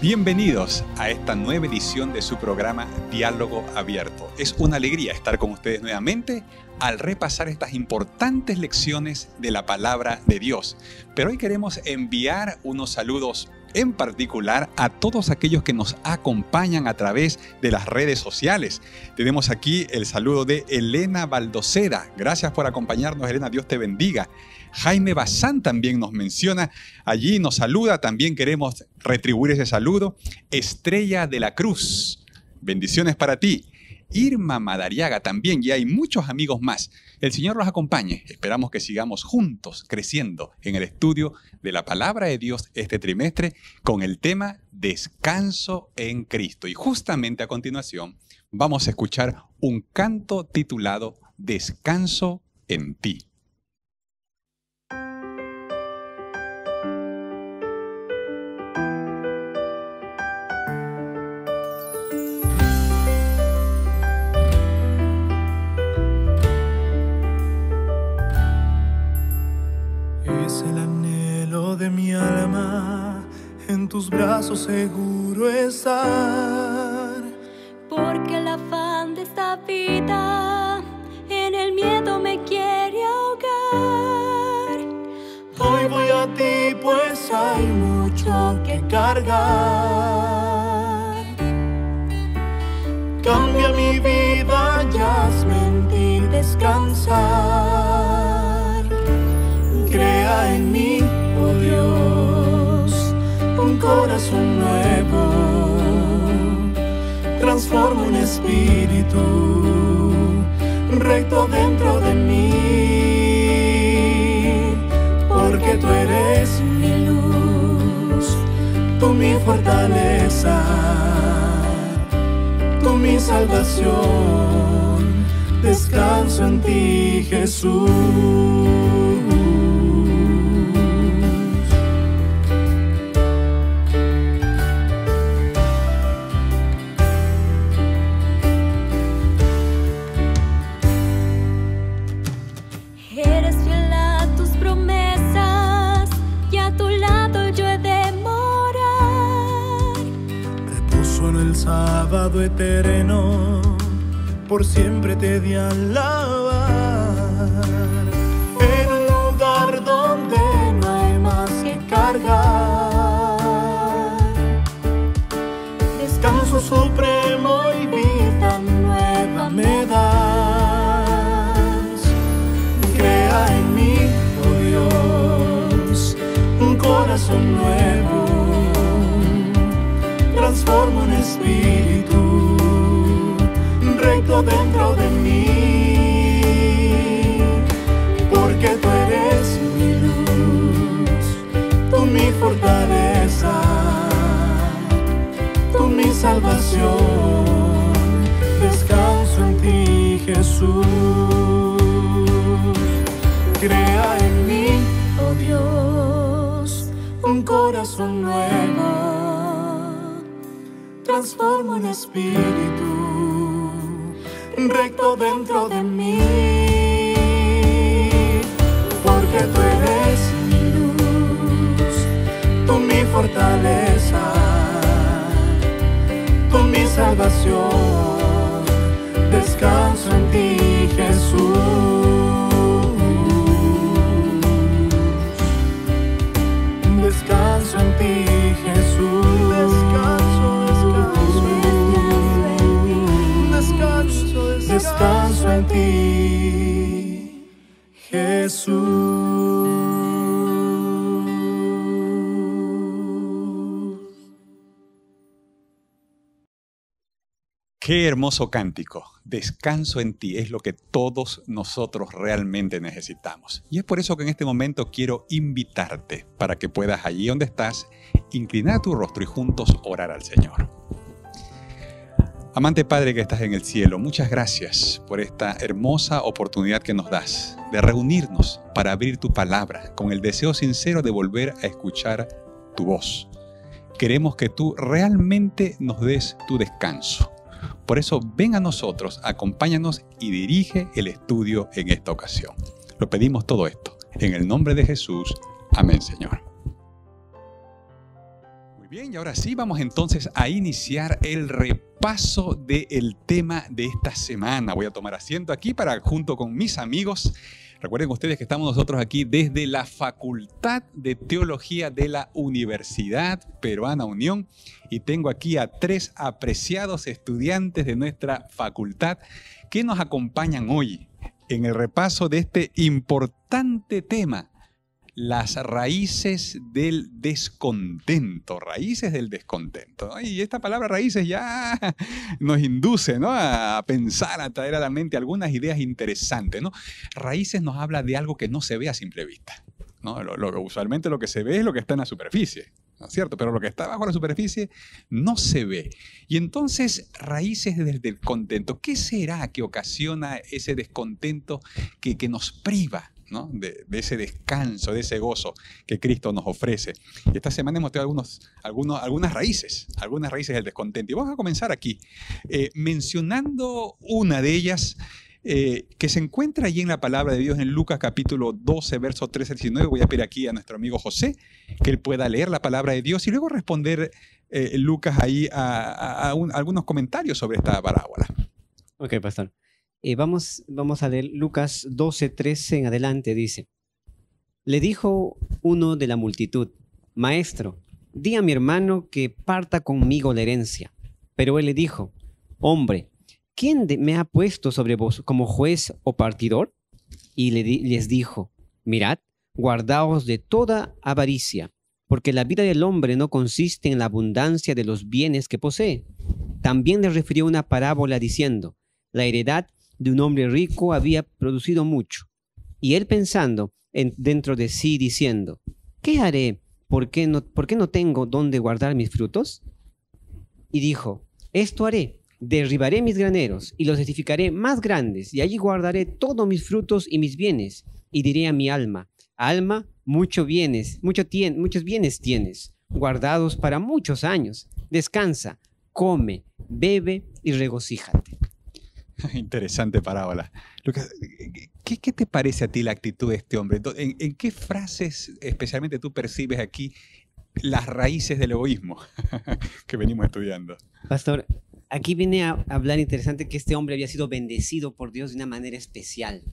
Bienvenidos a esta nueva edición de su programa Diálogo Abierto. Es una alegría estar con ustedes nuevamente al repasar estas importantes lecciones de la palabra de Dios. Pero hoy queremos enviar unos saludos en particular a todos aquellos que nos acompañan a través de las redes sociales. Tenemos aquí el saludo de Elena Baldoceda. Gracias por acompañarnos, Elena. Dios te bendiga. Jaime Bazán también nos menciona, allí nos saluda, también queremos retribuir ese saludo. Estrella de la Cruz, bendiciones para ti. Irma Madariaga también, y hay muchos amigos más. El Señor los acompañe. Esperamos que sigamos juntos creciendo en el estudio de la Palabra de Dios este trimestre con el tema Descanso en Cristo. Y justamente a continuación vamos a escuchar un canto titulado Descanso en ti. De mi alma, en tus brazos seguro estar. Porque el afán de esta vida en el miedo me quiere ahogar. Hoy voy a ti, pues hay mucho que cargar. Cambia mi vida y hazme en ti descansar. Crea en mí, oh Dios, un corazón nuevo. Transforma un espíritu recto dentro de mí. Porque tú eres mi luz, tú mi fortaleza, tú mi salvación. Descanso en ti, Jesús. Sábado eterno, por siempre te di a alabar. En un lugar donde no hay más que cargar. Descanso supremo y vida nueva me das. Crea en mí, oh Dios, un corazón nuevo. Transforma un espíritu recto dentro de mí. Porque tú eres mi luz, tú mi fortaleza, tú mi salvación. Descanso en ti, Jesús. Crea en mí, oh Dios, un corazón nuevo. Transforma un espíritu recto dentro de mí. Porque tú eres mi luz, tú mi fortaleza, tú mi salvación. Descanso en ti, Jesús. Descanso en ti, Jesús. Descanso en ti, Jesús. Qué hermoso cántico. Descanso en ti es lo que todos nosotros realmente necesitamos. Y es por eso que en este momento quiero invitarte para que puedas allí donde estás inclinar tu rostro y juntos orar al Señor. Amante Padre que estás en el cielo, muchas gracias por esta hermosa oportunidad que nos das de reunirnos para abrir tu palabra con el deseo sincero de volver a escuchar tu voz. Queremos que tú realmente nos des tu descanso. Por eso ven a nosotros, acompáñanos y dirige el estudio en esta ocasión. Lo pedimos todo esto en el nombre de Jesús. Amén, Señor. Muy bien, y ahora sí vamos entonces a iniciar el repaso del tema de esta semana. Voy a tomar asiento aquí junto con mis amigos. Recuerden ustedes que estamos nosotros aquí desde la Facultad de Teología de la Universidad Peruana Unión y tengo aquí a 3 apreciados estudiantes de nuestra facultad que nos acompañan hoy en el repaso de este importante tema, las raíces del descontento, raíces del descontento, ¿no? Y esta palabra raíces ya nos induce, ¿no?, a pensar, a traer a la mente algunas ideas interesantes, ¿no? Raíces nos habla de algo que no se ve a simple vista, ¿no? Usualmente lo que se ve es lo que está en la superficie, ¿no es cierto? Pero lo que está bajo la superficie no se ve. Y entonces, raíces del descontento. ¿Qué será que ocasiona ese descontento que nos priva, ¿no?, de ese descanso, de ese gozo que Cristo nos ofrece? Y esta semana hemos tenido algunas raíces del descontento. Y vamos a comenzar aquí, mencionando una de ellas, que se encuentra allí en la palabra de Dios en Lucas capítulo 12, versos 13 al 19. Voy a pedir aquí a nuestro amigo José que él pueda leer la palabra de Dios y luego responder Lucas ahí a algunos comentarios sobre esta parábola. Ok, pastor. Vamos a leer Lucas 12, 13 en adelante. Dice: Le dijo uno de la multitud: Maestro, di a mi hermano que parta conmigo la herencia. Pero él le dijo: Hombre, ¿quién me ha puesto sobre vos como juez o partidor? Y les dijo: Mirad, guardaos de toda avaricia, porque la vida del hombre no consiste en la abundancia de los bienes que posee. También le refirió una parábola diciendo: La heredad de un hombre rico había producido mucho. Y él pensando dentro de sí, diciendo: ¿Qué haré? ¿Por qué no tengo dónde guardar mis frutos? Y dijo: Esto haré. Derribaré mis graneros y los edificaré más grandes, y allí guardaré todos mis frutos y mis bienes. Y diré a mi alma: Alma, muchos bienes tienes, guardados para muchos años. Descansa, come, bebe y regocíjate. Interesante parábola. Lucas, ¿qué te parece a ti la actitud de este hombre? ¿En qué frases especialmente tú percibes aquí las raíces del egoísmo que venimos estudiando? Pastor, aquí viene a hablar interesante que este hombre había sido bendecido por Dios de una manera especial.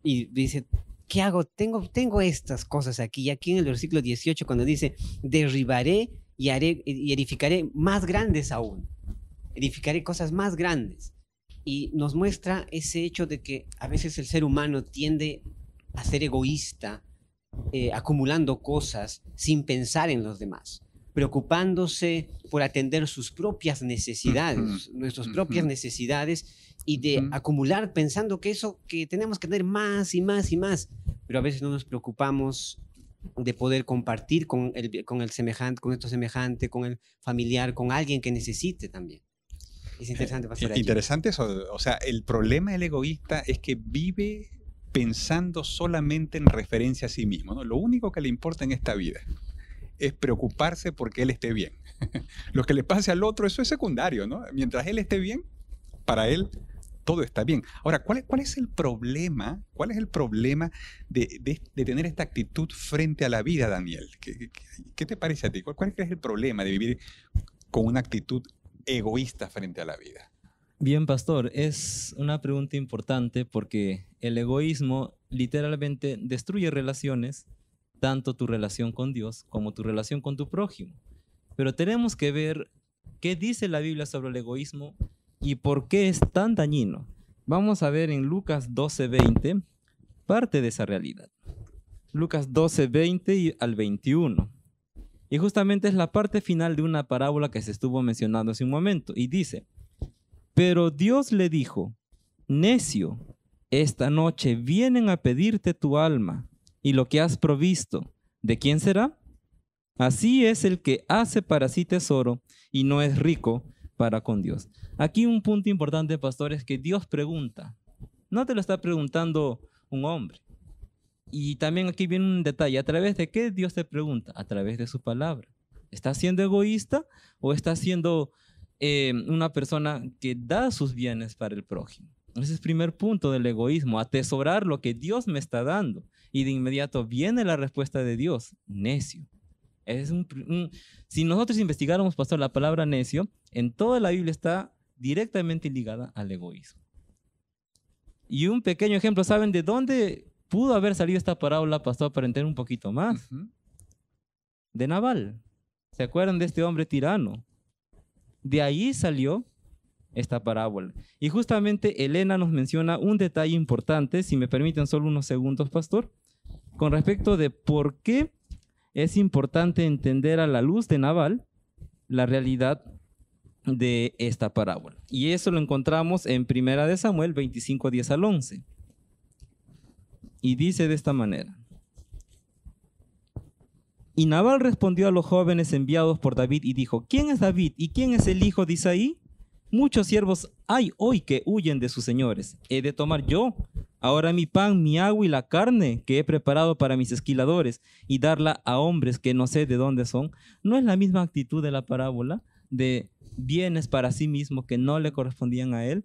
Y dice: ¿qué hago? Tengo estas cosas aquí. Y aquí en el versículo 18, cuando dice: derribaré y edificaré más grandes aún. Edificaré cosas más grandes. Y nos muestra ese hecho de que a veces el ser humano tiende a ser egoísta, acumulando cosas sin pensar en los demás, preocupándose por atender sus propias necesidades, nuestras propias necesidades, y de acumular pensando que tenemos que tener más y más y más, pero a veces no nos preocupamos de poder compartir con el semejante, con nuestro semejante, con el familiar, con alguien que necesite también. Es interesante, pastor. Interesante eso. O sea, el problema del egoísta es que vive pensando solamente en referencia a sí mismo, ¿no? Lo único que le importa en esta vida es preocuparse porque él esté bien. Lo que le pase al otro, eso es secundario, ¿no? Mientras él esté bien, para él todo está bien. Ahora, ¿cuál es el problema? ¿Cuál es el problema de tener esta actitud frente a la vida, Daniel? ¿Qué te parece a ti? ¿Cuál es el problema de vivir con una actitud egoísta frente a la vida? Bien, pastor, es una pregunta importante porque el egoísmo literalmente destruye relaciones, tanto tu relación con Dios como tu relación con tu prójimo. Pero tenemos que ver qué dice la Biblia sobre el egoísmo y por qué es tan dañino. Vamos a ver en Lucas 12:20 parte de esa realidad. Lucas 12:20 al 21. Y justamente es la parte final de una parábola que se estuvo mencionando hace un momento. Y dice: Pero Dios le dijo: Necio, esta noche vienen a pedirte tu alma, y lo que has provisto, ¿de quién será? Así es el que hace para sí tesoro y no es rico para con Dios. Aquí un punto importante, pastor, es que Dios pregunta. No te lo está preguntando un hombre. Y también aquí viene un detalle. ¿A través de qué Dios te pregunta? A través de su palabra. ¿Estás siendo egoísta o estás siendo una persona que da sus bienes para el prójimo? Ese es el primer punto del egoísmo, atesorar lo que Dios me está dando. Y de inmediato viene la respuesta de Dios, necio. Si nosotros investigáramos, pastor, la palabra necio, en toda la Biblia está directamente ligada al egoísmo. Y un pequeño ejemplo, ¿saben de dónde pudo haber salido esta parábola, pastor, para entender un poquito más? De Nabal. ¿Se acuerdan de este hombre tirano? De ahí salió esta parábola. Y justamente Elena nos menciona un detalle importante, si me permiten solo unos segundos, pastor, con respecto de por qué es importante entender a la luz de Nabal la realidad de esta parábola. Y eso lo encontramos en 1 de Samuel 25, 10 al 11. Y dice de esta manera: y Nabal respondió a los jóvenes enviados por David y dijo: ¿quién es David y quién es el hijo de Isaí? Muchos siervos hay hoy que huyen de sus señores. ¿He de tomar yo ahora mi pan, mi agua y la carne que he preparado para mis esquiladores y darla a hombres que no sé de dónde son? ¿No es la misma actitud de la parábola de bienes para sí mismo que no le correspondían a él?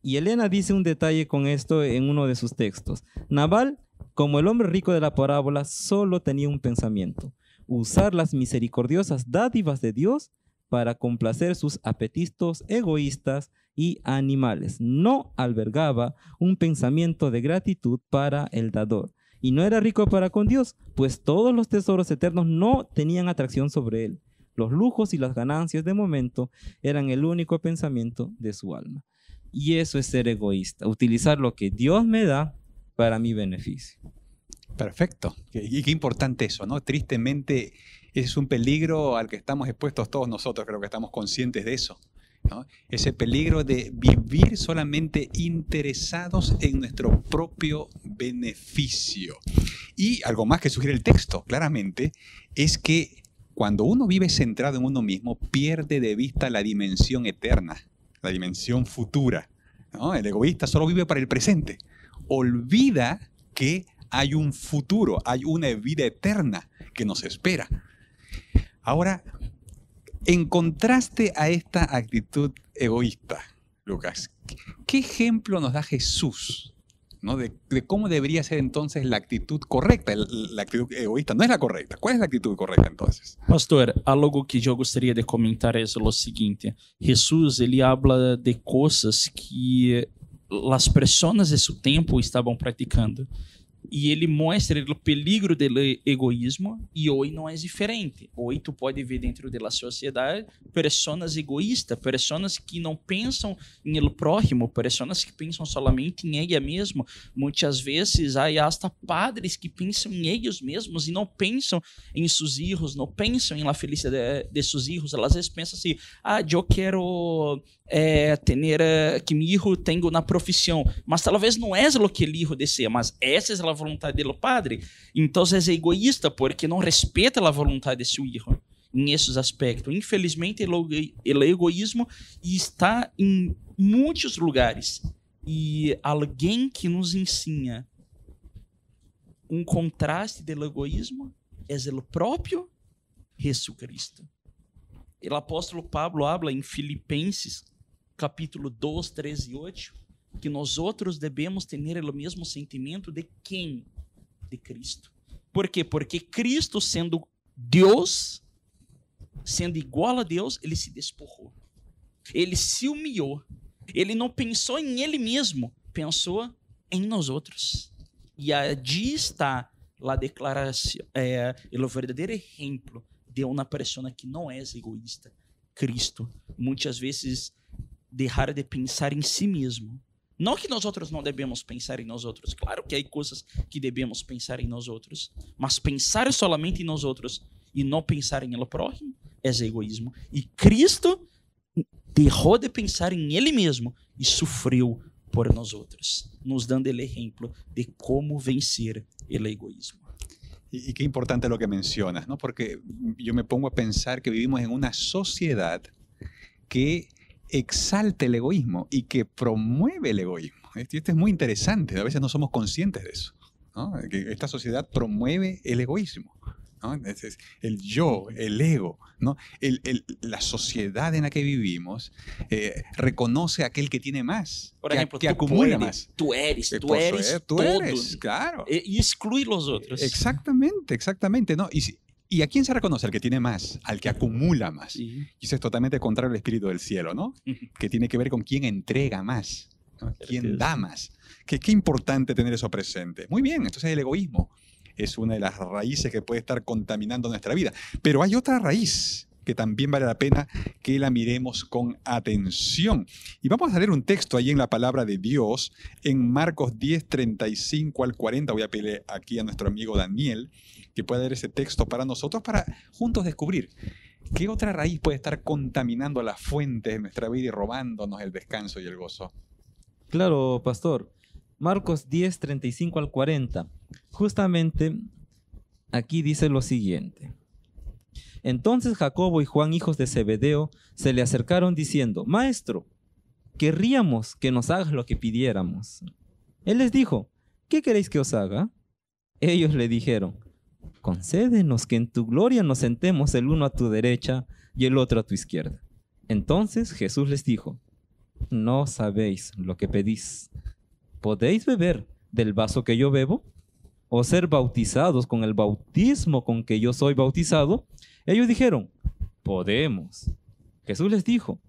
Y Elena dice un detalle con esto en uno de sus textos. Nabal, como el hombre rico de la parábola, solo tenía un pensamiento: usar las misericordiosas dádivas de Dios para complacer sus apetitos egoístas y animales. No albergaba un pensamiento de gratitud para el dador. Y no era rico para con Dios, pues todos los tesoros eternos no tenían atracción sobre él. Los lujos y las ganancias de momento eran el único pensamiento de su alma. Y eso es ser egoísta, utilizar lo que Dios me da para mi beneficio. Perfecto. Y qué importante eso, ¿no? Tristemente es un peligro al que estamos expuestos todos nosotros, creo que estamos conscientes de eso, ¿no? Ese peligro de vivir solamente interesados en nuestro propio beneficio. Y algo más que sugiere el texto, claramente, es que cuando uno vive centrado en uno mismo, pierde de vista la dimensión eterna, la dimensión futura, ¿no? El egoísta solo vive para el presente. Olvida que hay un futuro, hay una vida eterna que nos espera. Ahora, en contraste a esta actitud egoísta, Lucas, ¿qué ejemplo nos da Jesús, ¿no? de cómo debería ser entonces la actitud correcta? La actitud egoísta no es la correcta. ¿Cuál es la actitud correcta entonces? Pastor, algo que eu gostaria de comentar é o seguinte: Jesus, ele habla de coisas que as pessoas de seu tempo estavam praticando. E ele mostra o peligro do egoísmo, e hoje não é diferente. Hoje tu pode ver dentro da sociedade pessoas egoístas, pessoas que não pensam em el próximo, pessoas que pensam solamente em ela mesma. Muitas vezes há hasta padres que pensam em eles mesmos e não pensam em seus filhos, não pensam em la felicidade de seus filhos. Elas vezes pensam assim: eu quero que meu filho tenha uma profissão, mas talvez não é o que o filho deseja, mas essa é a vontade do padre. Então é egoísta porque não respeita a vontade de seu filho em esses aspectos. Infelizmente, o egoísmo está em muitos lugares. E alguém que nos ensina um contraste do egoísmo é o próprio Jesucristo. O apóstolo Pablo habla em Filipenses, capítulo 2, 13 e 8, que nós outros devemos ter o mesmo sentimento de quem? De Cristo. Por quê? Porque Cristo, sendo Deus, sendo igual a Deus, ele se despojou. Ele se humilhou. Ele não pensou em ele mesmo, pensou em nós outros. E allí está a declaração, o verdadeiro exemplo de uma pessoa que não é egoísta. Cristo, muitas vezes, deixar de pensar em si mesmo. Não que nós outros não devemos pensar em nós outros. Claro que há coisas que devemos pensar em nós outros. Mas pensar solamente em nós outros e não pensar em ele próximo é egoísmo. E Cristo deixou de pensar em ele mesmo e sofreu por nós outros, nos dando o exemplo de como vencer o egoísmo. Y qué importante lo que mencionas, ¿no? Porque yo me pongo a pensar que vivimos en una sociedad que exalta el egoísmo y que promueve el egoísmo. Esto es muy interesante, a veces no somos conscientes de eso, ¿no? Que esta sociedad promueve el egoísmo, ¿no? Es el yo, el ego, ¿no? La sociedad en la que vivimos reconoce a aquel que tiene más, Por ejemplo, que tú acumula puedes, más. tú eres Tú todo. eres, claro. Y excluir los otros. Exactamente, ¿no? ¿Y a quién se reconoce? Al que tiene más, al que acumula más. Sí. Y eso es totalmente contrario al espíritu del cielo, ¿no? Que tiene que ver con quién entrega más, ¿no? Quién da más. Qué importante tener eso presente. Muy bien, entonces el egoísmo es una de las raíces que puede estar contaminando nuestra vida. Pero hay otra raíz que también vale la pena que la miremos con atención. Y vamos a leer un texto ahí en la palabra de Dios, en Marcos 10, 35 al 40. Voy a pedirle aquí a nuestro amigo Daniel que pueda leer ese texto para nosotros, para juntos descubrir qué otra raíz puede estar contaminando las fuentes de nuestra vida y robándonos el descanso y el gozo. Claro, pastor. Marcos 10, 35 al 40. Justamente aquí dice lo siguiente. Entonces Jacobo y Juan, hijos de Zebedeo, se le acercaron diciendo: Maestro, querríamos que nos hagas lo que pidiéramos. Él les dijo: ¿Qué queréis que os haga? Ellos le dijeron: Concédenos que en tu gloria nos sentemos el uno a tu derecha y el otro a tu izquierda. Entonces Jesús les dijo: No sabéis lo que pedís. ¿Podéis beber del vaso que yo bebo? ¿O ser bautizados con el bautismo con que yo soy bautizado? Ellos dijeron: Podemos. Jesús les dijo: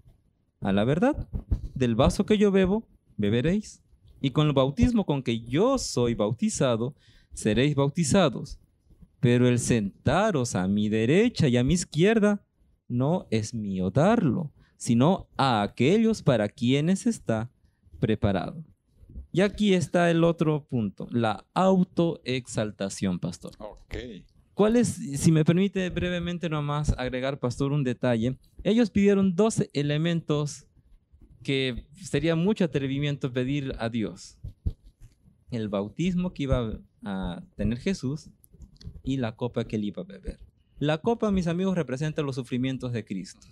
A la verdad, del vaso que yo bebo, beberéis, y con el bautismo con que yo soy bautizado, seréis bautizados. Pero el sentaros a mi derecha y a mi izquierda no es mío darlo, sino a aquellos para quienes está preparado. Y aquí está el otro punto, la autoexaltación, pastor. Ok. ¿Cuál es, si me permite brevemente nomás agregar, pastor, un detalle? Ellos pidieron 2 elementos que sería mucho atrevimiento pedir a Dios. El bautismo que iba a tener Jesús y la copa que él iba a beber. La copa, mis amigos, representa los sufrimientos de Cristo.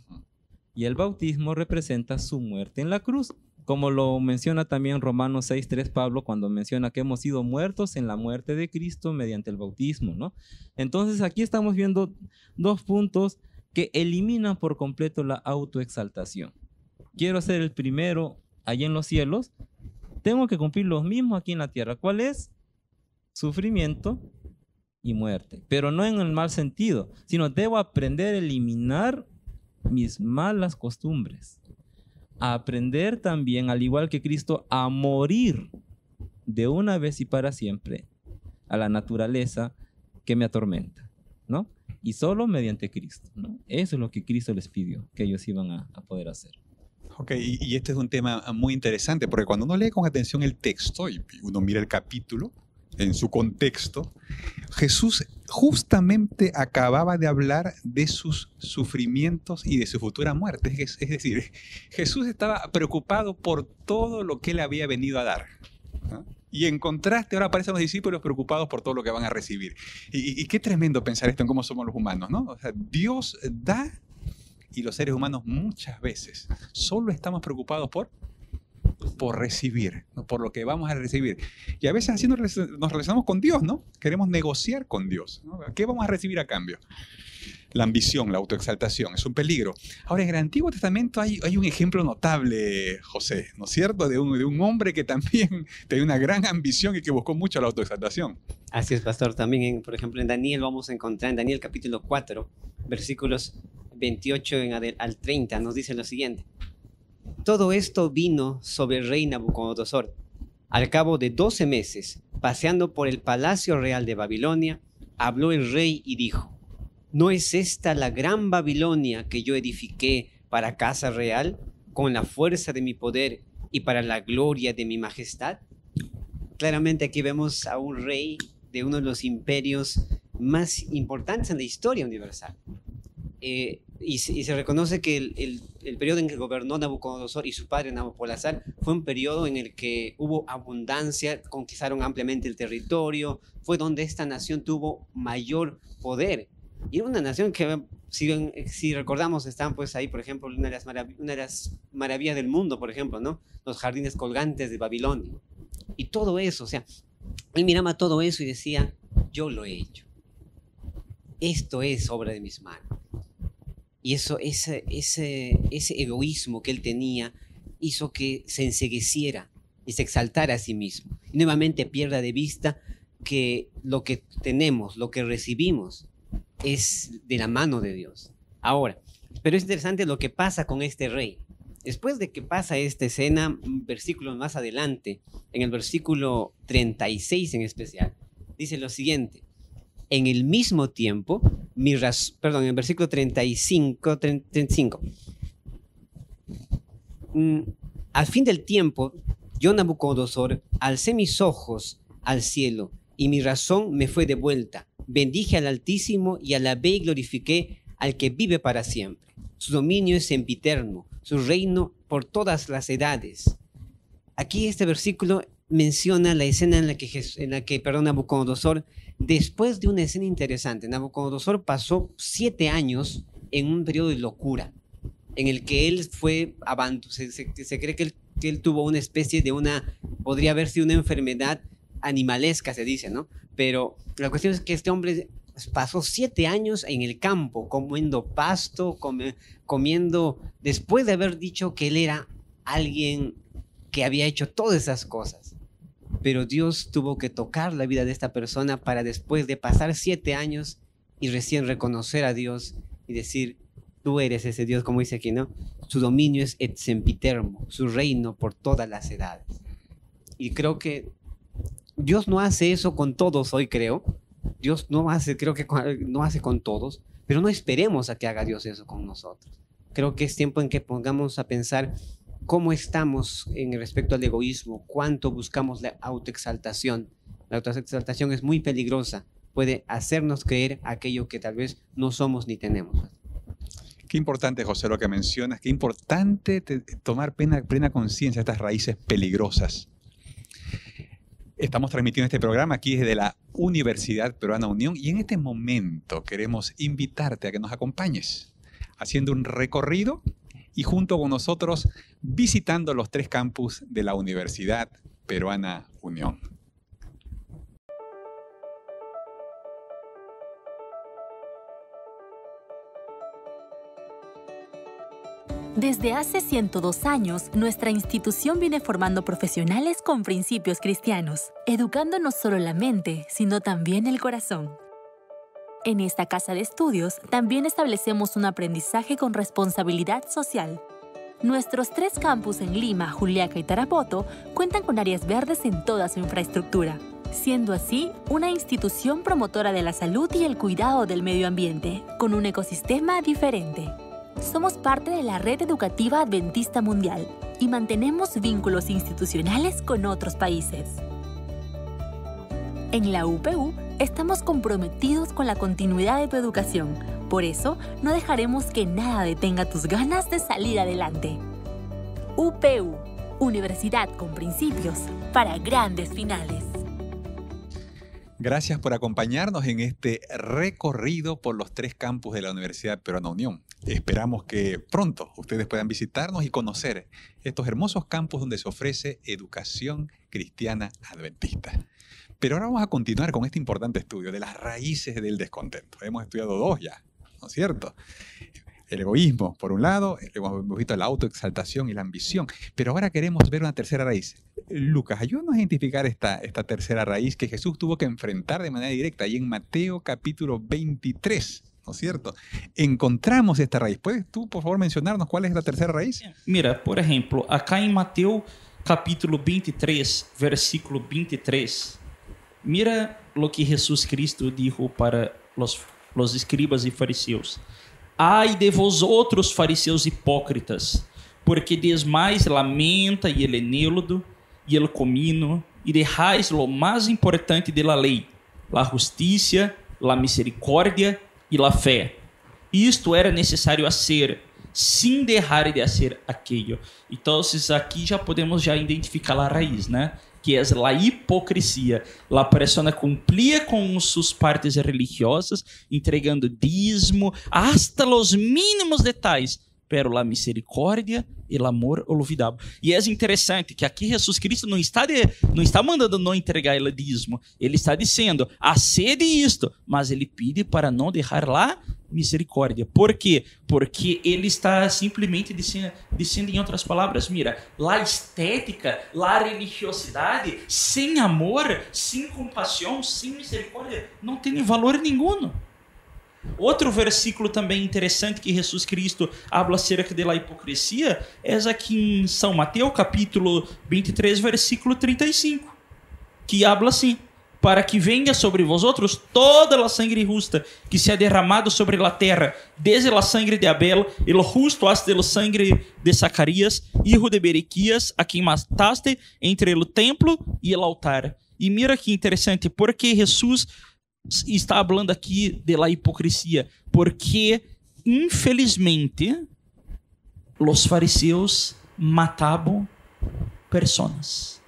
Y el bautismo representa su muerte en la cruz. Como lo menciona también Romanos 6:3 Pablo, cuando menciona que hemos sido muertos en la muerte de Cristo mediante el bautismo, ¿no? Entonces aquí estamos viendo 2 puntos que eliminan por completo la autoexaltación. Quiero ser el primero allá en los cielos, tengo que cumplir los mismos aquí en la tierra. ¿Cuál es? Sufrimiento y muerte, pero no en el mal sentido, sino debo aprender a eliminar mis malas costumbres, a aprender también, al igual que Cristo, a morir de una vez y para siempre a la naturaleza que me atormenta, ¿no? Y solo mediante Cristo, ¿no? Eso es lo que Cristo les pidió, que ellos iban a poder hacer. Ok, y este es un tema muy interesante, porque cuando uno lee con atención el texto y uno mira el capítulo en su contexto, Jesús justamente acababa de hablar de sus sufrimientos y de su futura muerte. Es decir, Jesús estaba preocupado por todo lo que él había venido a dar, ¿no? Y en contraste, ahora aparecen los discípulos preocupados por todo lo que van a recibir. Y qué tremendo pensar esto en cómo somos los humanos, ¿no? O sea, Dios da y los seres humanos muchas veces solo estamos preocupados por recibir, ¿no? Por lo que vamos a recibir. Y a veces así nos relacionamos con Dios, ¿no? Queremos negociar con Dios, ¿no? ¿Qué vamos a recibir a cambio? La ambición, la autoexaltación, es un peligro. Ahora, en el Antiguo Testamento hay un ejemplo notable, José, ¿no es cierto? De un hombre que también tenía una gran ambición y que buscó mucho la autoexaltación. Así es, pastor. También, por ejemplo, en Daniel vamos a encontrar, en Daniel capítulo 4, versículos 28 al 30, nos dice lo siguiente. Todo esto vino sobre el rey Nabucodonosor. Al cabo de 12 meses, paseando por el palacio real de Babilonia, habló el rey y dijo: ¿No es esta la gran Babilonia que yo edifiqué para casa real, con la fuerza de mi poder y para la gloria de mi majestad? Claramente aquí vemos a un rey de uno de los imperios más importantes en la historia universal. Y se reconoce que el periodo en que gobernó Nabucodonosor y su padre Nabopolassar fue un periodo en el que hubo abundancia, conquistaron ampliamente el territorio, fue donde esta nación tuvo mayor poder. Y era una nación que, si recordamos, están pues ahí, por ejemplo, una de las maravillas del mundo, por ejemplo, ¿no? Los jardines colgantes de Babilonia. Y todo eso, o sea, él miraba todo eso y decía, yo lo he hecho. Esto es obra de mis manos. Y eso, ese egoísmo que él tenía hizo que se encegueciera y se exaltara a sí mismo. Y nuevamente pierda de vista que lo que tenemos, lo que recibimos, es de la mano de Dios. Ahora, pero es interesante lo que pasa con este rey. Después de que pasa esta escena, versículos más adelante, en el versículo 36 en especial, dice lo siguiente: en el mismo tiempo, en el versículo 35, al fin del tiempo, yo, Nabucodonosor, alcé mis ojos al cielo y mi razón me fue devuelta. Bendije al Altísimo y alabé y glorifiqué al que vive para siempre. Su dominio es sempiterno, su reino por todas las edades. Aquí este versículo menciona la escena en la que Nabucodonosor, después de una escena interesante, Nabucodonosor pasó 7 años en un periodo de locura, en el que él fue abandonado. Se cree que él tuvo una especie de podría haber sido una enfermedad animalesca, se dice, ¿no? Pero la cuestión es que este hombre pasó 7 años en el campo, comiendo pasto, comiendo, después de haber dicho que él era alguien que había hecho todas esas cosas. Pero Dios tuvo que tocar la vida de esta persona para, después de pasar 7 años y recién reconocer a Dios y decir, tú eres ese Dios, como dice aquí, ¿no? Su dominio es et sempiterno, su reino por todas las edades. Y creo que Dios no hace eso con todos hoy, creo. Dios no hace con todos, pero no esperemos a que haga Dios eso con nosotros. Creo que es tiempo en que pongamos a pensar cómo estamos en respecto al egoísmo, cuánto buscamos la autoexaltación. La autoexaltación es muy peligrosa, puede hacernos creer aquello que tal vez no somos ni tenemos. Qué importante, José, lo que mencionas, qué importante tomar plena conciencia de estas raíces peligrosas. Estamos transmitiendo este programa aquí desde la Universidad Peruana Unión y en este momento queremos invitarte a que nos acompañes haciendo un recorrido y junto con nosotros visitando los 3 campus de la Universidad Peruana Unión. Desde hace 102 años, nuestra institución viene formando profesionales con principios cristianos, educando no solo la mente, sino también el corazón. En esta casa de estudios, también establecemos un aprendizaje con responsabilidad social. Nuestros 3 campus en Lima, Juliaca y Tarapoto cuentan con áreas verdes en toda su infraestructura, siendo así una institución promotora de la salud y el cuidado del medio ambiente, con un ecosistema diferente. Somos parte de la Red Educativa Adventista Mundial y mantenemos vínculos institucionales con otros países. En la UPU estamos comprometidos con la continuidad de tu educación. Por eso, no dejaremos que nada detenga tus ganas de salir adelante. UPU, Universidad con principios para grandes finales. Gracias por acompañarnos en este recorrido por los 3 campus de la Universidad Peruana Unión. Esperamos que pronto ustedes puedan visitarnos y conocer estos hermosos campus donde se ofrece educación cristiana adventista. Pero ahora vamos a continuar con este importante estudio de las raíces del descontento. Hemos estudiado 2 ya, ¿no es cierto? El egoísmo, por un lado, hemos visto la autoexaltación y la ambición, pero ahora queremos ver una tercera raíz. Lucas, ayúdanos a identificar esta tercera raíz que Jesús tuvo que enfrentar de manera directa. Y en Mateo capítulo 23, ¿no es cierto? Encontramos esta raíz. ¿Puedes tú, por favor, mencionarnos cuál es la tercera raíz? Mira, por ejemplo, acá en Mateo capítulo 23, versículo 23, mira lo que Jesús Cristo dijo para los escribas y fariseos. Ai de vosotros, fariseus hipócritas, porque desmais la menta y el eneldo y el comino, y dejáis lo más importante de la ley, la justicia, la misericordia y la fe. Isto era necesario hacer, sin dejar de hacer aquello. Entonces, aquí já podemos identificar a raiz, né? que es la hipocresía. La persona cumplía con sus partes religiosas, entregando dízimo hasta los mínimos detalles, pero la misericordia e o amor olvidavam. E é interessante que aqui Jesus Cristo não está mandando não entregar o dízimo. Ele está dizendo, acede isto, mas ele pede para não deixar lá misericórdia. Por quê? Porque ele está simplesmente dizendo em outras palavras, mira, a estética, a religiosidade, sem amor, sem compaixão, sem misericórdia, não tem valor nenhum. Outro versículo também interessante que Jesus Cristo habla acerca da hipocrisia é aqui em São Mateus, capítulo 23, versículo 35, que habla assim: para que venha sobre vosotros toda a sangre justa que se ha derramado sobre a terra, desde a sangre de Abel, e lo justo hasta a sangre de Zacarias, hijo de Berequias, a quem mataste entre o templo e o altar. E mira que interessante, porque Jesus está falando aqui de la hipocrisia, porque infelizmente os fariseus matavam pessoas,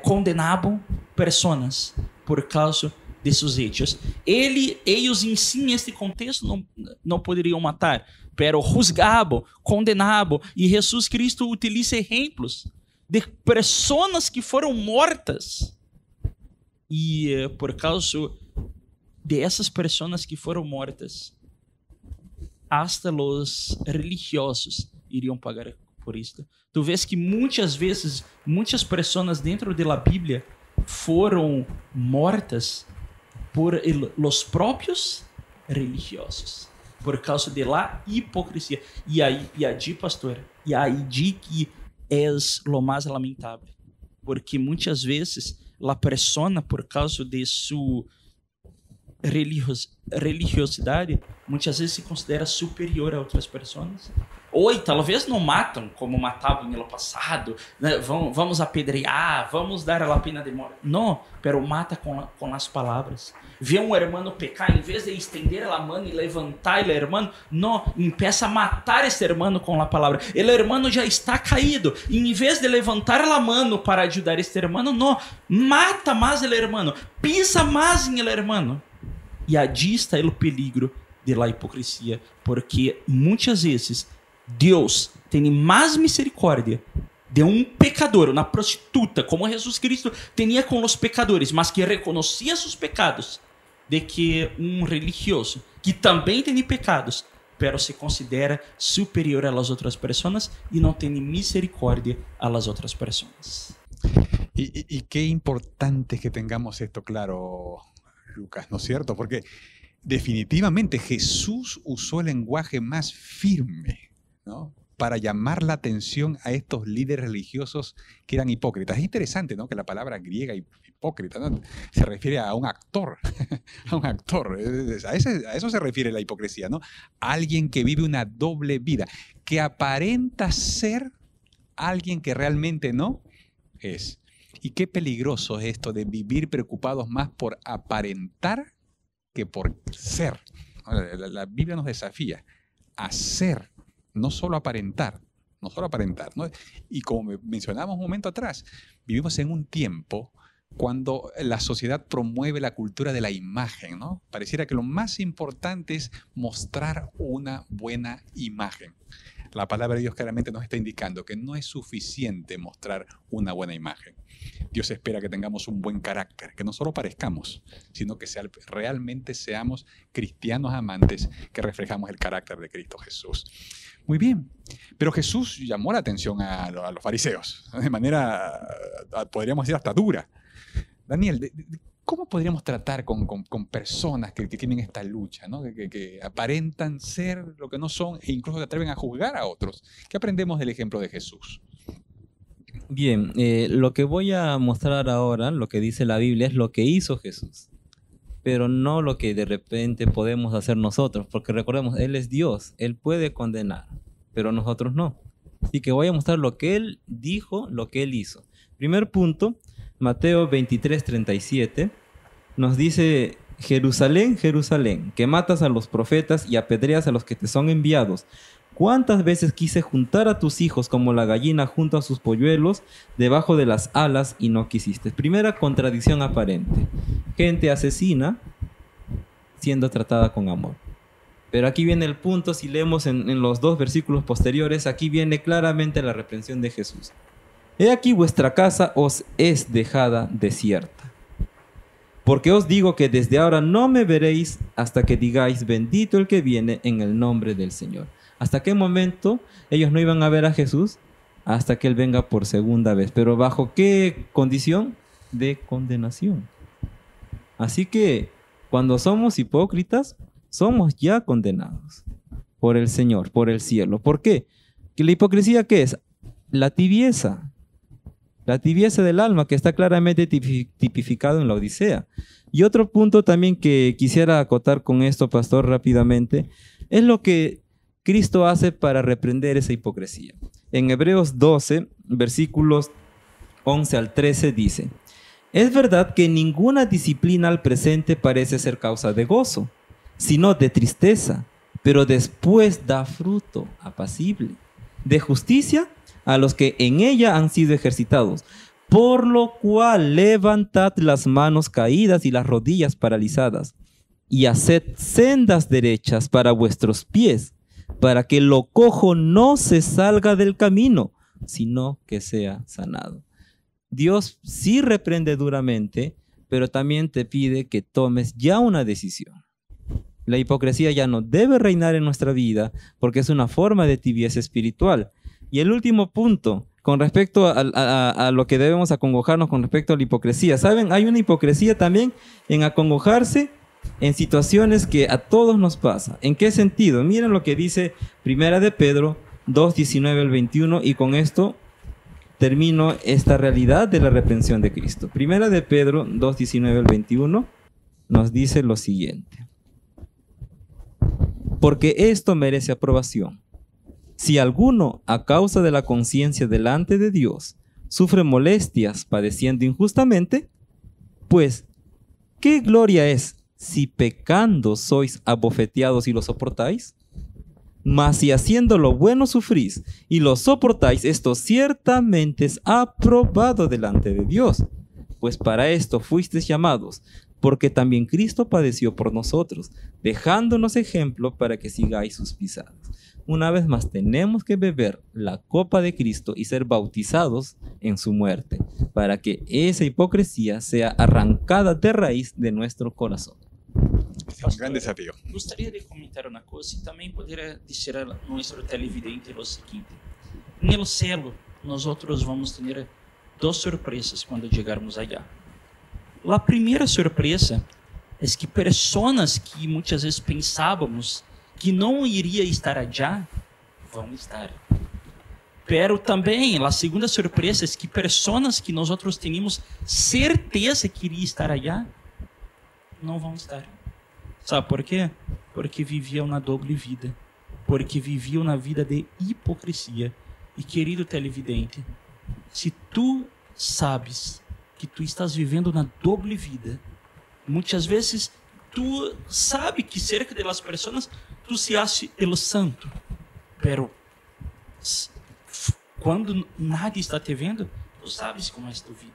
condenavam pessoas por causa de seus hechos. Eles em si, neste contexto, não poderiam matar, pero juzgavam, condenavam, e Jesus Cristo utiliza exemplos de pessoas que foram mortas. E por causa dessas pessoas que foram mortas, hasta os religiosos iriam pagar por isso. Tu vês que muitas vezes, muitas pessoas dentro da Bíblia foram mortas por os próprios religiosos, por causa da hipocrisia. E aí, pastor, e aí que é o mais lamentável, porque muitas vezes a persona, por causa de sua religiosidade, muitas vezes se considera superior a outras pessoas. Ou talvez não matam como matavam no passado, né? Vamos apedrear, vamos dar a pena de morte. Não, pero mata com as palavras. Vê um irmão pecar, em vez de estender a mão e levantar o irmão, não, empieza a matar esse irmão com a palavra. O irmão já está caído, e em vez de levantar a mão para ajudar este irmão, não, mata mais o irmão, pisa mais em el irmão. E allí está o peligro de la hipocrisia, porque muitas vezes Deus tem mais misericórdia de um pecador, uma prostituta, como Jesus Cristo tinha com os pecadores, mas que reconhecia seus pecados, de que um religioso, que também tem pecados, pero se considera superior a las outras pessoas e não tem misericórdia a las outras pessoas. Y qué importante es que tengamos esto claro, Lucas, ¿no es cierto? Porque definitivamente Jesús usó el lenguaje más firme, ¿no?, para llamar la atención a estos líderes religiosos que eran hipócritas. Es interesante, ¿no?, que la palabra griega hipócrita, ¿no?, se refiere a un actor, a un actor. A eso se refiere la hipocresía, ¿no? Alguien que vive una doble vida, que aparenta ser alguien que realmente no es. Y qué peligroso es esto de vivir preocupados más por aparentar que por ser. La Biblia nos desafía a ser, no solo aparentar, ¿no? Y como mencionábamos un momento atrás, vivimos en un tiempo cuando la sociedad promueve la cultura de la imagen, ¿no? Pareciera que lo más importante es mostrar una buena imagen. La palabra de Dios claramente nos está indicando que no es suficiente mostrar una buena imagen. Dios espera que tengamos un buen carácter, que no solo parezcamos, sino que realmente seamos cristianos amantes, que reflejamos el carácter de Cristo Jesús. Muy bien, pero Jesús llamó la atención a los fariseos, de manera, podríamos decir, hasta dura. Daniel, ¿cómo podríamos tratar con personas que tienen esta lucha, ¿no?, que aparentan ser lo que no son e incluso se atreven a juzgar a otros? ¿Qué aprendemos del ejemplo de Jesús? Bien, lo que voy a mostrar ahora, lo que dice la Biblia, es lo que hizo Jesús, pero no lo que de repente podemos hacer nosotros, porque recordemos, Él es Dios, Él puede condenar, pero nosotros no. Así que voy a mostrar lo que Él dijo, lo que Él hizo. Primer punto, Mateo 23:37, nos dice: Jerusalén, Jerusalén, que matas a los profetas y apedreas a los que te son enviados. ¿Cuántas veces quise juntar a tus hijos como la gallina junto a sus polluelos debajo de las alas y no quisiste? Primera contradicción aparente. Gente asesina siendo tratada con amor. Pero aquí viene el punto, si leemos en los 2 versículos posteriores, aquí viene claramente la reprensión de Jesús. He aquí vuestra casa os es dejada desierta. Porque os digo que desde ahora no me veréis hasta que digáis, bendito el que viene en el nombre del Señor. ¿Hasta qué momento ellos no iban a ver a Jesús? Hasta que Él venga por segunda vez. ¿Pero bajo qué condición? De condenación. Así que cuando somos hipócritas, somos ya condenados por el Señor, por el cielo. ¿Por qué? ¿Que la hipocresía qué es? La tibieza. La tibieza del alma, que está claramente tipificado en la Odisea. Y otro punto también que quisiera acotar con esto, pastor, rápidamente, es lo que Cristo hace para reprender esa hipocresía. En Hebreos 12, versículos 11 al 13 dice: es verdad que ninguna disciplina al presente parece ser causa de gozo, sino de tristeza, pero después da fruto apacible, de justicia a los que en ella han sido ejercitados. Por lo cual levantad las manos caídas y las rodillas paralizadas, y haced sendas derechas para vuestros pies, para que lo cojo no se salga del camino, sino que sea sanado. Dios sí reprende duramente, pero también te pide que tomes ya una decisión. La hipocresía ya no debe reinar en nuestra vida porque es una forma de tibieza espiritual. Y el último punto, con respecto a lo que debemos acongojarnos con respecto a la hipocresía. ¿Saben? Hay una hipocresía también en acongojarse en situaciones que a todos nos pasa. ¿En qué sentido? Miren lo que dice Primera de Pedro 2:19 al 21, y con esto termino esta realidad de la reprensión de Cristo. Primera de Pedro 2:19 al 21 nos dice lo siguiente: porque esto merece aprobación. Si alguno, a causa de la conciencia delante de Dios, sufre molestias padeciendo injustamente, pues, ¿qué gloria es si pecando sois abofeteados y lo soportáis? Mas si haciendo lo bueno sufrís y lo soportáis, esto ciertamente es aprobado delante de Dios. Pues para esto fuisteis llamados, porque también Cristo padeció por nosotros, dejándonos ejemplo para que sigáis sus pisadas. Una vez más, tenemos que beber la copa de Cristo y ser bautizados en su muerte, para que esa hipocresía sea arrancada de raíz de nuestro corazón. Es un gran desafío. Gostaria de comentar uma coisa e também poderia dizer a nosso televidente o seguinte: no céu, nós vamos ter 2 surpresas quando chegarmos allá. A primeira surpresa é que pessoas que muitas vezes pensávamos que não iria estar allá vão estar. Pero também a segunda surpresa é que pessoas que nós tínhamos certeza que iria estar allá não vão estar. Sabe por quê? Porque viviam na doble vida. Porque viviam na vida de hipocrisia. E querido televidente, se tu sabes que tu estás vivendo na doble vida, muitas vezes tu sabe que cerca de las pessoas tu se acha el santo, pero quando nadie está te vendo, tu sabes como é tu vida.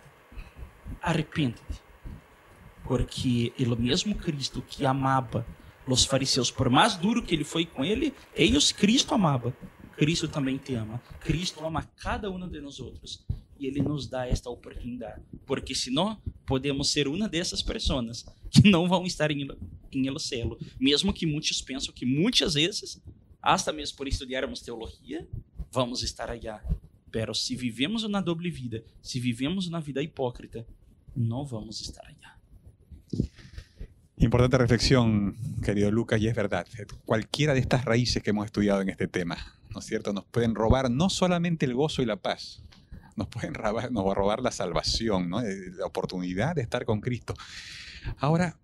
Arrepende-te, porque o mesmo Cristo que amava os fariseus, por mais duro que ele foi com eles Cristo amava. Cristo também te ama. Cristo ama cada um de nós outros. E Ele nos dá esta oportunidade. Porque senão, podemos ser uma dessas pessoas que não vão estar em el cielo. Mesmo que muitos pensam que muitas vezes, hasta mesmo por estudarmos teologia, vamos estar allá. Pero se vivemos uma doble vida, se vivemos uma vida hipócrita, não vamos estar allá. Importante reflexión, querido Lucas, y es verdad. Cualquiera de estas raíces que hemos estudiado en este tema, ¿no es cierto?, nos pueden robar no solamente el gozo y la paz, nos va a robar la salvación, ¿no?, la oportunidad de estar con Cristo. Ahora,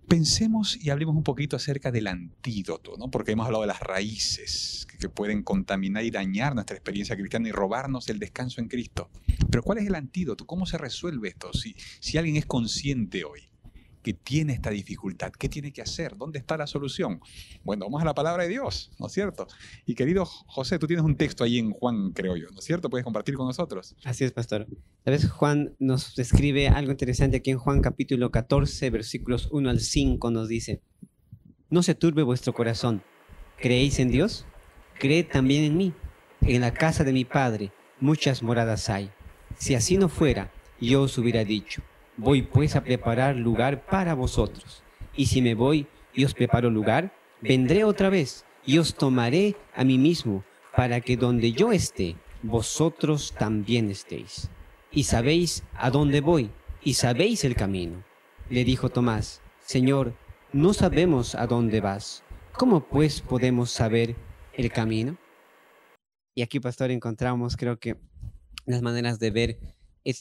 pensemos y hablemos un poquito acerca del antídoto, ¿no?, porque hemos hablado de las raíces que pueden contaminar y dañar nuestra experiencia cristiana y robarnos el descanso en Cristo. Pero ¿cuál es el antídoto? ¿Cómo se resuelve esto? Si alguien es consciente hoy que tiene esta dificultad. ¿Qué tiene que hacer? ¿Dónde está la solución? Bueno, vamos a la palabra de Dios, ¿no es cierto? Y querido José, tú tienes un texto ahí en Juan, creo yo, ¿no es cierto? ¿Puedes compartir con nosotros? Así es, pastor. A veces Juan nos describe algo interesante aquí en Juan capítulo 14, versículos 1 al 5, nos dice: no se turbe vuestro corazón. ¿Creéis en Dios? Creed también en mí. En la casa de mi Padre muchas moradas hay. Si así no fuera, yo os hubiera dicho: voy pues a preparar lugar para vosotros. Y si me voy y os preparo lugar, vendré otra vez y os tomaré a mí mismo, para que donde yo esté, vosotros también estéis. Y sabéis a dónde voy, y sabéis el camino. Le dijo Tomás: Señor, no sabemos a dónde vas. ¿Cómo pues podemos saber el camino? Y aquí, pastor, encontramos, creo que, las maneras de ver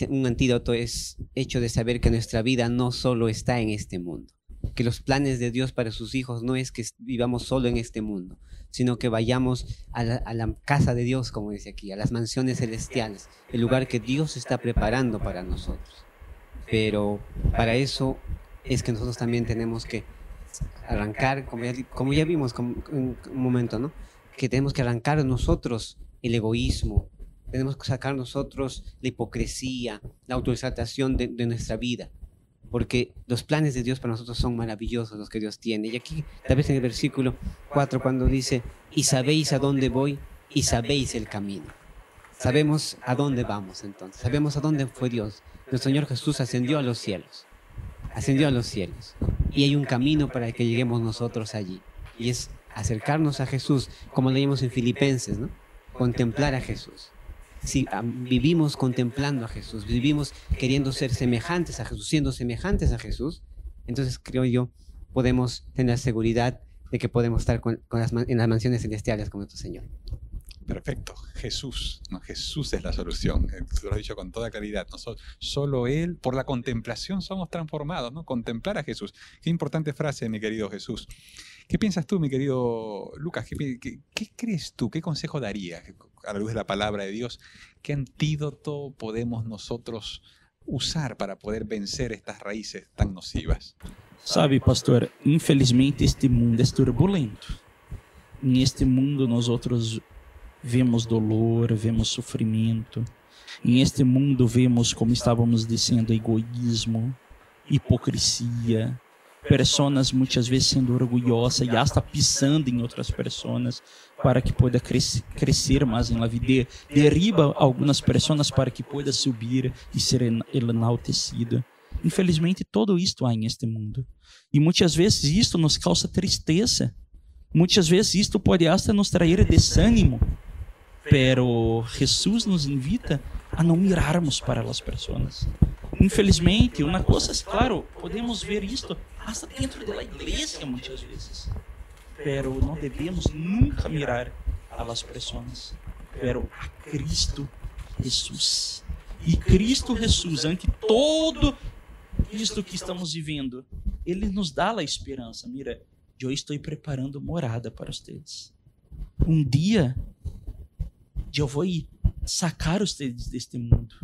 un antídoto es hecho de saber que nuestra vida no solo está en este mundo, que los planes de Dios para sus hijos no es que vivamos solo en este mundo, sino que vayamos a la casa de Dios, como dice aquí, a las mansiones celestiales, el lugar que Dios está preparando para nosotros. Pero para eso es que nosotros también tenemos que arrancar, como ya vimos en un momento, ¿no? Que tenemos que arrancar nosotros el egoísmo, tenemos que sacar nosotros la hipocresía, la autoexaltación de nuestra vida, porque los planes de Dios para nosotros son maravillosos, los que Dios tiene. Y aquí, tal vez en el versículo 4, cuando dice: y sabéis a dónde voy, y sabéis el camino. Sabemos a dónde vamos entonces, sabemos a dónde fue Dios. Nuestro Señor Jesús ascendió a los cielos, y hay un camino para que lleguemos nosotros allí, y es acercarnos a Jesús, como leímos en Filipenses, ¿no? Contemplar a Jesús. Si vivimos contemplando a Jesús, vivimos queriendo ser semejantes a Jesús, siendo semejantes a Jesús, entonces creo yo podemos tener seguridad de que podemos estar en las mansiones celestiales con nuestro Señor. Perfecto. Jesús, ¿no? Jesús es la solución. Tú lo has dicho con toda claridad. Solo Él, por la contemplación somos transformados, ¿no? Contemplar a Jesús. Qué importante frase, mi querido Jesús. ¿Qué piensas tú, mi querido Lucas? ¿Qué crees tú? ¿Qué consejo darías a la luz de la palabra de Dios? ¿Qué antídoto podemos nosotros usar para poder vencer estas raíces tan nocivas? Sabe, pastor, infelizmente este mundo es turbulento. En este mundo nosotros vemos dolor, vemos sofrimento. En este mundo vemos, como estávamos dizendo, egoísmo, hipocrisia, pessoas muitas vezes sendo orgulhosas e hasta pisando em outras pessoas para que pueda crescer mais na vida. Derriba algumas pessoas para que pueda subir e ser enaltecida. Infelizmente, todo isto há neste mundo. E muitas vezes isto nos causa tristeza. Muitas vezes isto pode hasta nos trazer desânimo. Pero Jesus nos invita a não mirarmos para as pessoas. Infelizmente, uma coisa, claro, podemos ver isto hasta dentro da igreja muitas vezes. Pero não devemos nunca mirar a las pessoas, pero a Cristo Jesus. E Cristo Jesus, ante todo isto que estamos vivendo, Ele nos dá a esperança. Mira, eu estou preparando morada para vocês. Dia, eu vou sacar vocês deste mundo.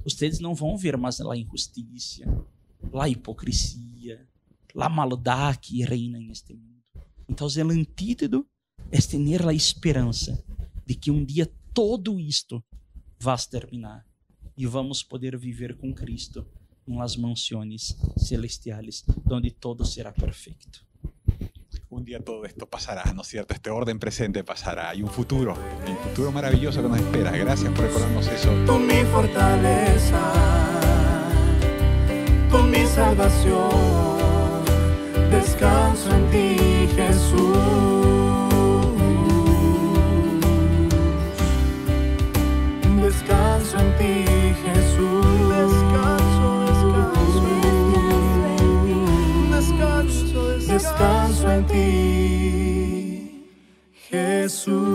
Vocês não vão ver mais a injustiça, a hipocrisia, a maldade que reina neste mundo. Então, o antídoto é ter a esperança de que dia todo isto vai terminar e vamos poder viver com Cristo em las mansões celestiales, onde todo será perfeito. Un día todo esto pasará, ¿no es cierto? Este orden presente pasará. Hay un futuro maravilloso que nos espera. Gracias por recordarnos eso. Tú mi fortaleza, tú mi salvación, descanso en ti, Jesús. Descanso en ti, Jesús. Descanso en ti, Jesús.